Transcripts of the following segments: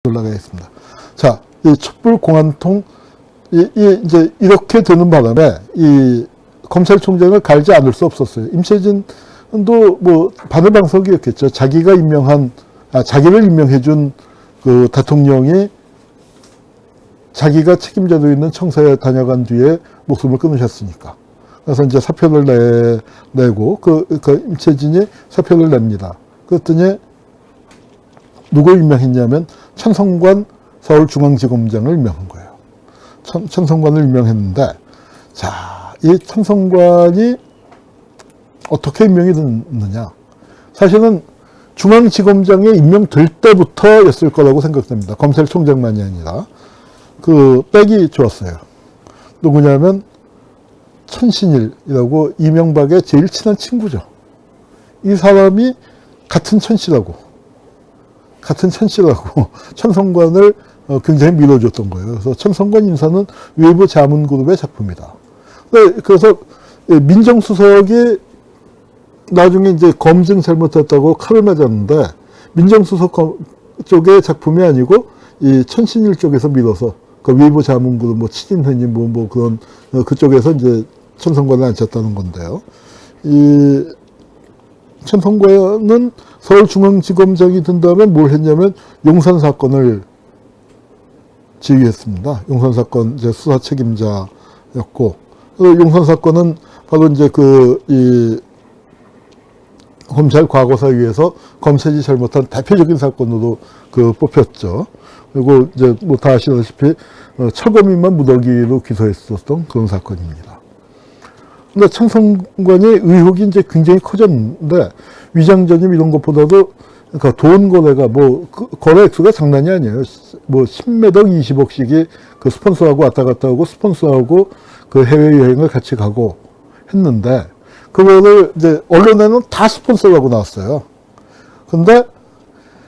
올라가겠습니다. 자, 이 촛불 공안통, 이제 이렇게 되는 바람에 이 검찰총장을 갈지 않을 수 없었어요. 임채진도 뭐 바늘방석이었겠죠. 자기가 자기를 임명해준 그 대통령이 자기가 책임자도 있는 청사에 다녀간 뒤에 목숨을 끊으셨으니까. 그래서 이제 사표를 내고, 임채진이 사표를 냅니다. 그랬더니, 누구 임명했냐면, 천성관 서울중앙지검장을 임명한 거예요. 천성관을 임명했는데, 자, 이 천성관이 어떻게 임명이 됐느냐. 사실은 중앙지검장에 임명될 때부터였을 거라고 생각됩니다. 검찰총장만이 아니라. 그 백이 좋았어요. 누구냐면 천신일이라고 이명박의 제일 친한 친구죠. 이 사람이 같은 천씨라고 천성관을 굉장히 밀어줬던 거예요. 그래서 천성관 인사는 외부 자문그룹의 작품이다. 그래서 민정수석이 나중에 이제 검증 잘못했다고 칼을 맞았는데 민정수석 쪽의 작품이 아니고 이 천신일 쪽에서 밀어서 그 외부 자문그룹 뭐 치진회니 뭐 그런 그쪽에서 이제 천성관을 앉혔다는 건데요. 이 천성관은 서울중앙지검장이 된 다음에 뭘 했냐면 용산 사건을 지휘했습니다. 용산 사건 이제 수사 책임자였고, 용산 사건은 바로 이제 이 검찰 과거사위에서 검찰이 잘못한 대표적인 사건으로 뽑혔죠. 그리고 이제 뭐 다 아시다시피 철거민만 무더기로 기소했었던 그런 사건입니다. 근데 천성관의 의혹이 이제 굉장히 커졌는데 위장전입 이런 것보다도 그러니까 돈 거래가 거래 액수가 장난이 아니에요. 뭐 10몇 억, 20억씩이 그 스폰서하고 왔다 갔다 하고 스폰서하고 그 해외여행을 같이 가고 했는데 그거를 이제 언론에는 다 스폰서라고 나왔어요. 근데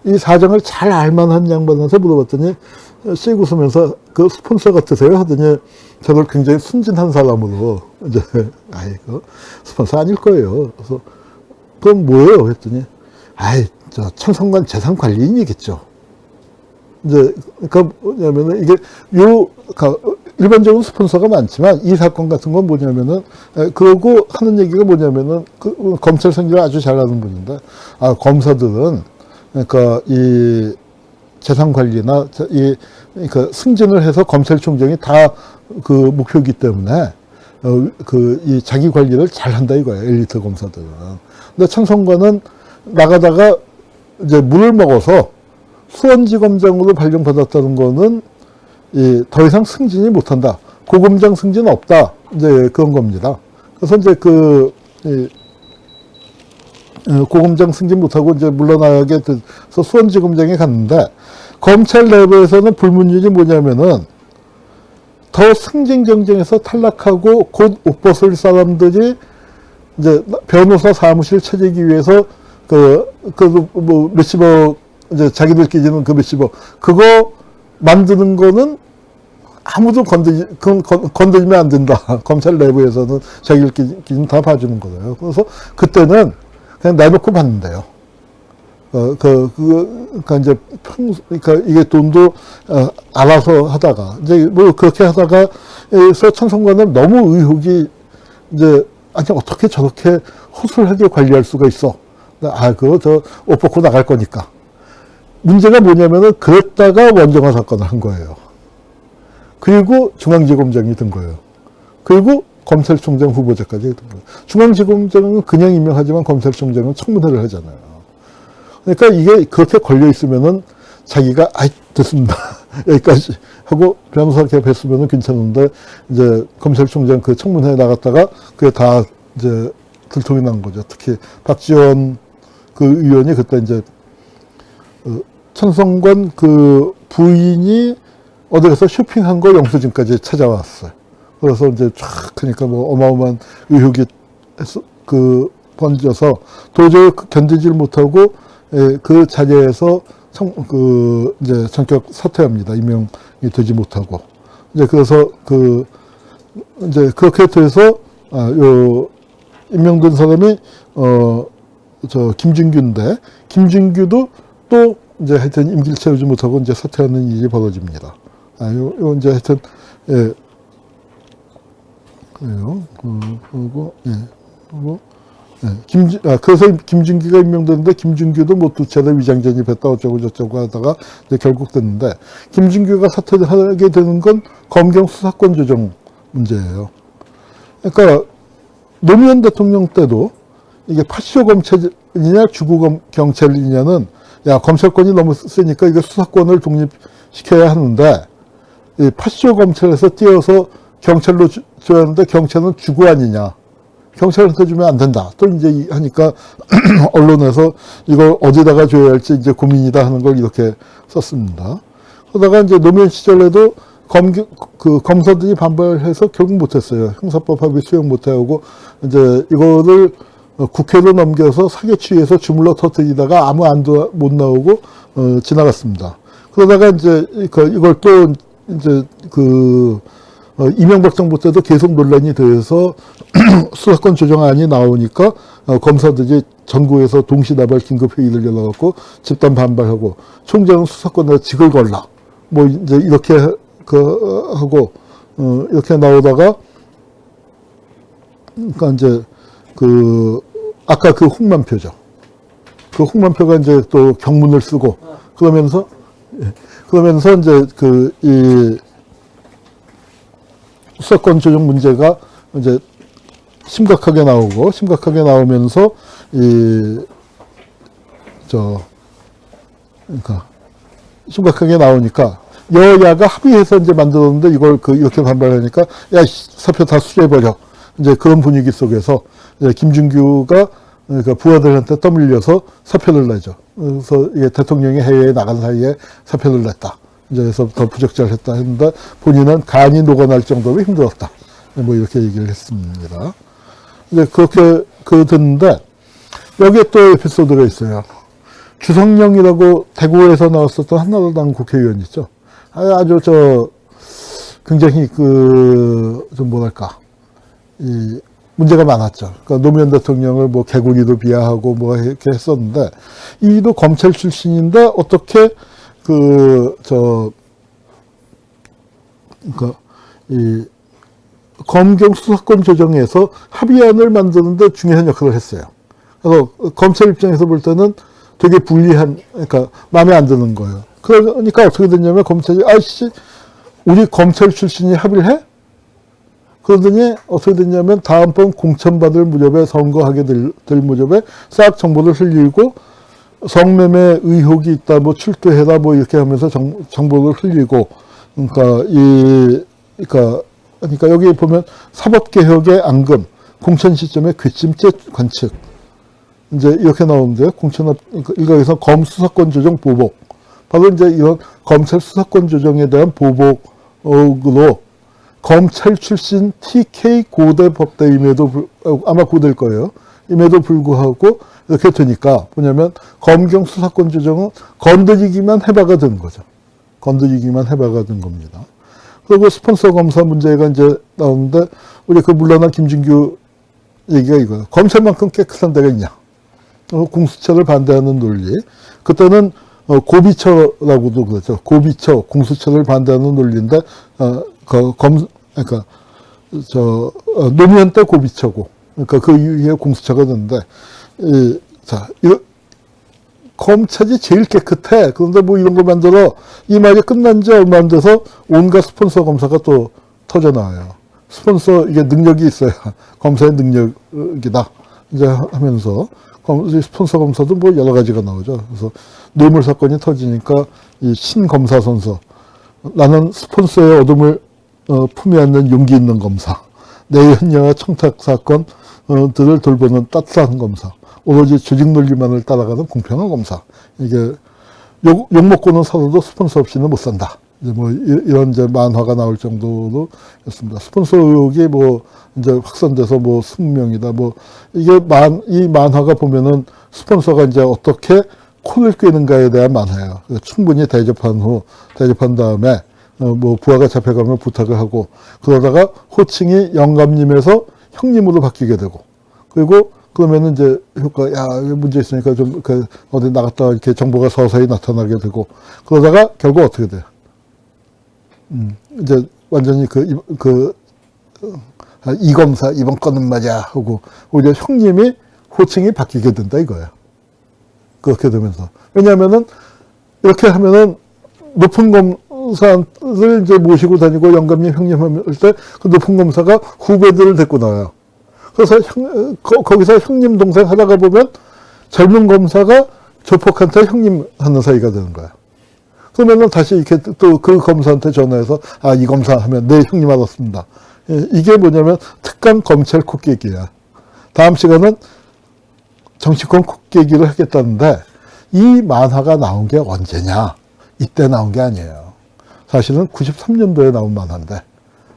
이 사정을 잘 알만한 양반한테 물어봤더니 씩 웃으면서 그 스폰서 같으세요? 하더니 저를 굉장히 순진한 사람으로 이제 스폰서 아닐 거예요. 그래서 그럼 뭐예요? 했더니 저 천성관 재산관리인이겠죠. 이제 그러니까 뭐냐면은 이게 일반적으로 스폰서가 많지만 이 사건 같은 건 뭐냐면은 그러고 하는 얘기가 뭐냐면은 검찰 생활을 아주 잘하는 분인데 검사들은 그러니까 이 재산 관리나 그러니까 승진을 해서 검찰총장이 다 그 목표이기 때문에 이 자기 관리를 잘한다 이거예요. 엘리트 검사들은. 근데 천성관은 나가다가 이제 물을 먹어서 수원지검장으로 발령받았다는 거는 더 이상 승진이 못한다. 고검장 승진 없다. 이제 그런 겁니다. 그래서 이제 고검장 승진 못하고 이제 물러나게 돼서 수원지검장에 갔는데 검찰 내부에서는 불문율이 뭐냐면은 더 승진 경쟁에서 탈락하고 곧 옷 벗을 사람들이 이제 변호사 사무실 차리기 위해서 뭐 몇십억 이제 자기들끼리는 그 몇십억 그거 만드는 거는 아무도 건드리면 안 된다. 검찰 내부에서는 자기들끼리는 다 봐주는 거예요. 그래서 그때는 그냥 내놓고 받는데요. 그러니까 이게 돈도, 알아서 하다가, 이제 뭐 그렇게 하다가, 해서 천성관은 너무 의혹이, 아니, 어떻게 저렇게 허술하게 관리할 수가 있어. 그거 옷 벗고 나갈 거니까. 문제가 뭐냐면은, 그랬다가 원정화 사건을 한 거예요. 그리고 중앙지검장이 된 거예요. 그리고 검찰총장 후보자까지 된 거예요. 중앙지검장은 그냥 임명하지만 검찰총장은 청문회를 하잖아요. 그러니까 이게 그렇게 걸려 있으면은 자기가 됐습니다. 여기까지 하고 변호사 개업했으면은 괜찮은데 이제 검찰총장 그 청문회에 나갔다가 그게 다 이제 들통이 난 거죠. 특히 박지원 그 의원이 그때 이제 천성관 그 부인이 어디 가서 쇼핑한 거 영수증까지 찾아왔어요. 그래서 이제 쫙 하니까 뭐 어마어마한 의혹이 번져서 도저히 견디질 못하고 그 자리에서 이제 전격 사퇴합니다. 임명이 되지 못하고. 이제 그래서 이제 그렇게 돼서, 임명된 사람이, 김진규인데, 김진규도 또 이제 하여튼 임기를 채우지 못하고 이제 사퇴하는 일이 벌어집니다. 요 이제 하여튼, 예. 그래요. 그리고, 예. 그리고, 예. 그래서 김준규가 임명됐는데, 김준규도 뭐 두 차례 위장 전입했다 어쩌고 저쩌고 하다가 이제 결국 됐는데, 김준규가 사퇴하게 되는 건 검경 수사권 조정 문제예요. 그러니까, 노무현 대통령 때도 이게 파쇼 검찰이냐 주구 경찰이냐는 야 검찰권이 너무 세니까 이거 수사권을 독립시켜야 하는데 이 파쇼 검찰에서 띄어서 경찰로 줘야 하는데 경찰은 주구 아니냐 경찰한테 주면 안 된다 또 이제 하니까 언론에서 이걸 어디다가 줘야 할지 이제 고민이다 하는 걸 이렇게 썼습니다. 그러다가 이제 노무현 시절에도 검사들이 반발해서 결국 못했어요. 형사법 합의 수용 못하고 이제 이거를 국회로 넘겨서 사개추위에서 주물러 터뜨리다가 아무 안도 못 나오고 지나갔습니다. 그러다가 이제 이걸 또 이제 이명박 정부 때도 계속 논란이 돼서 수사권 조정안이 나오니까 검사들이 전국에서 동시다발 긴급회의를 열어갖고 집단 반발하고 총장은 수사권에 직을 걸라 뭐 이제 이렇게 하고 이렇게 나오다가 그러니까 이제 아까 홍만표죠. 홍만표가 이제 또 경문을 쓰고 그러면서 이제 이 수사권 조정 문제가 이제 심각하게 나오면서 그러니까 심각하게 나오니까 여야가 합의해서 이제 만들었는데 이걸 이렇게 반발하니까 야 사표 다 수리해버려. 이제 그런 분위기 속에서 이제 김준규가 그러니까 부하들한테 떠밀려서 사표를 내죠. 그래서 이게 대통령이 해외에 나간 사이에 사표를 냈다. 이제 그래서 더 부적절했다 했는데 본인은 간이 녹아날 정도로 힘들었다. 뭐 이렇게 얘기를 했습니다. 이제 그렇게 됐는데 여기에 또 에피소드가 있어요. 주성영이라고 대구에서 나왔었던 한나라당 국회의원 있죠. 아주 굉장히 좀 뭐랄까 문제가 많았죠. 그러니까 노무현 대통령을 뭐 개구리도 비하하고 뭐 이렇게 했었는데 이도 검찰 출신인데 어떻게 그러니까 검경 수사권 조정에서 합의안을 만드는데 중요한 역할을 했어요. 그래서 검찰 입장에서 볼 때는 되게 불리한, 그러니까 마음에 안 드는 거예요. 그러니까 어떻게 됐냐면 검찰이 우리 검찰 출신이 합의를 해? 그러더니 어떻게 됐냐면 다음번 공천받을 무렵에 선거하게 될 무렵에 싹 정보를 흘리고 성매매 의혹이 있다, 뭐 출두해라, 뭐 이렇게 하면서 정보를 흘리고, 그러니까 여기 보면 사법개혁의 앙금, 공천 시점의 괘씸죄 관측, 이제 이렇게 나오는데요. 공천합, 일각에서 검수사권 조정 보복. 바로 이제 이런 검찰 수사권 조정에 대한 보복으로 검찰 출신 TK 고대 법대임에도 아마 고대일 거예요. 임에도 불구하고 이렇게 되니까 뭐냐면 검경 수사권 조정은 건드리기만 해봐가 된 거죠. 건드리기만 해봐가 된 겁니다. 그리고 스폰서 검사 문제가 이제 나오는데 우리 물러난 김준규 얘기가 이거예요. 검찰만큼 깨끗한 데가 있냐. 공수처를 반대하는 논리. 그때는 고비처라고도 그랬죠. 고비처, 공수처를 반대하는 논리인데 노무현 때 고비처고, 그러니까 그 이후에 공수처가 됐는데, 검찰이 제일 깨끗해. 그런데 뭐 이런 거 만들어. 이 말이 끝난 지 얼마 안 돼서 온갖 스폰서 검사가 또 터져 나와요. 스폰서, 이게 능력이 있어야 검사의 능력이다. 이제 하면서, 스폰서 검사도 뭐 여러 가지가 나오죠. 그래서 뇌물 사건이 터지니까 이 신검사 선서. 나는 스폰서의 어둠을 품에 안는 용기 있는 검사. 내연녀와 청탁 사건들을 돌보는 따뜻한 검사. 오로지 조직 논리만을 따라가는 공평한 검사. 이게 욕 먹고는 살아도 스폰서 없이는 못 산다. 이제 뭐 이런 이제 만화가 나올 정도로 였습니다. 스폰서 의혹이 뭐 이제 확산돼서 뭐 20명이다. 뭐 이게 이 만화가 보면은 스폰서가 이제 어떻게 코를 꿰는가에 대한 만화예요. 충분히 대접한 다음에 뭐 부하가 잡혀가면 부탁을 하고 그러다가 호칭이 영감님에서 형님으로 바뀌게 되고 그리고 그러면은 이제 효과, 야, 문제 있으니까 좀, 어디 나갔다가 이렇게 정보가 서서히 나타나게 되고, 그러다가 결국 어떻게 돼요? 이제 완전히 이 검사, 이번 건은 말이야, 하고, 오히려 형님이 호칭이 바뀌게 된다, 이거예요. 그렇게 되면서. 왜냐면은, 이렇게 하면은, 높은 검사를 이제 모시고 다니고, 영감님, 형님 할 때, 그 높은 검사가 후배들을 데리고 나와요. 그래서 거기서 형님 동생 하다가 보면 젊은 검사가 조폭한테 형님 하는 사이가 되는 거야. 그러면은 다시 이렇게 또 그 검사한테 전화해서 아, 이 검사 하면 네, 형님 알았습니다. 이게 뭐냐면 특감 검찰 콧깨기야. 다음 시간은 정치권 콧깨기를 하겠다는데 이 만화가 나온 게 언제냐? 이때 나온 게 아니에요. 사실은 93년도에 나온 만화인데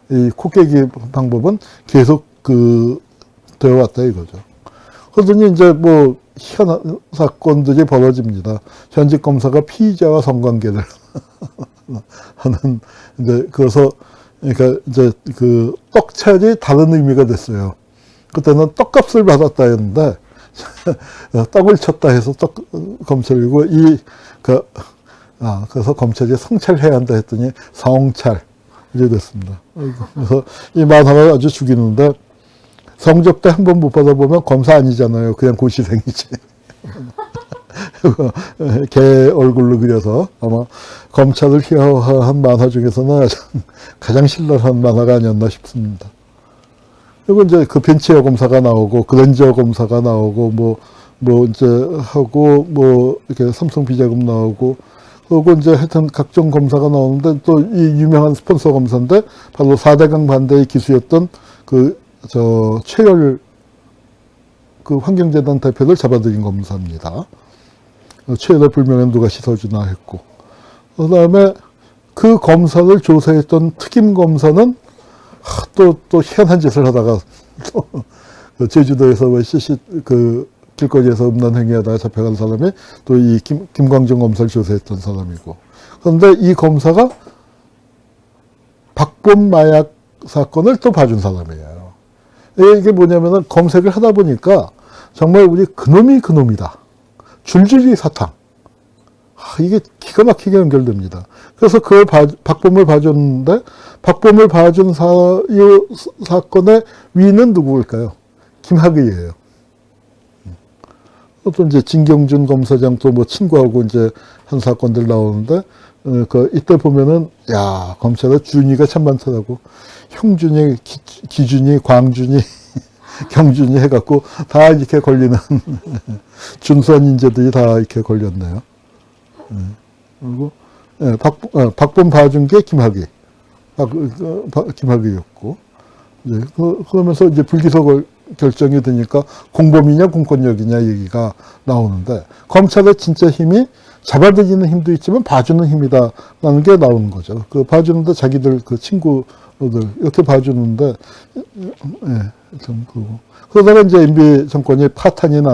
이 콧깨기 방법은 계속 되어 왔다 이거죠. 그러더니 이제 뭐 희한한 사건들이 벌어집니다. 현직 검사가 피의자와 성관계를 하는 이제 그래서 그러니까 이제 떡찰이 다른 의미가 됐어요. 그때는 떡값을 받았다 했는데 떡을 쳤다 해서 검찰이고 그래서 검찰이 성찰해야 한다 했더니 성찰 이제 됐습니다. 그래서 이 만화가 아주 죽이는데. 성적대 한 번 못 받아보면 검사 아니잖아요. 그냥 고시생이지. 개 얼굴로 그려서 아마 검찰을 희화화한 만화 중에서는 가장 신랄한 만화가 아니었나 싶습니다. 그리고 이제 그 벤치어 검사가 나오고 그랜저 검사가 나오고 뭐 이제 하고 이렇게 삼성 비자금 나오고 그리고 이제 하여튼 각종 검사가 나오는데 또 이 유명한 스폰서 검사인데 바로 4대강 반대의 기수였던 최열 환경재단 대표를 잡아들인 검사입니다. 최열의 불명예는 누가 씻어주나 했고, 그 다음에 그 검사를 조사했던 특임 검사는 또 희한한 짓을 하다가 제주도에서 왜 길거리에서 음란 행위하다가 잡혀간 사람이 또 이 김광정 검사를 조사했던 사람이고, 그런데 이 검사가 박범 마약 사건을 또 봐준 사람이에요. 이게 뭐냐면은 검색을 하다 보니까 정말 우리 그놈이다. 줄줄이 사탕. 이게 기가 막히게 연결됩니다. 그래서 그걸 박범을 봐줬는데 박범을 봐준 이 사건의 위는 누구일까요? 김학의예요. 또 이제 진경준 검사장 또 뭐 친구하고 이제 한 사건들 나오는데 이때 보면은 야, 검찰에 준이가 참 많더라고. 형준이, 기준이, 광준이, 경준이 해갖고 다 이렇게 걸리는 준수한 인재들이 다 이렇게 걸렸네요. 그리고 박범 봐준 게 김학의, 김학의였고, 그러면서 이제 불기소 결정이 되니까 공범이냐 공권력이냐 얘기가 나오는데 검찰의 진짜 힘이 잡아들이는 힘도 있지만 봐주는 힘이다라는 게 나오는 거죠. 봐주는데 자기들 친구들 이렇게 봐주는데 좀 그러다가 이제 MB 정권이 파탄이 나.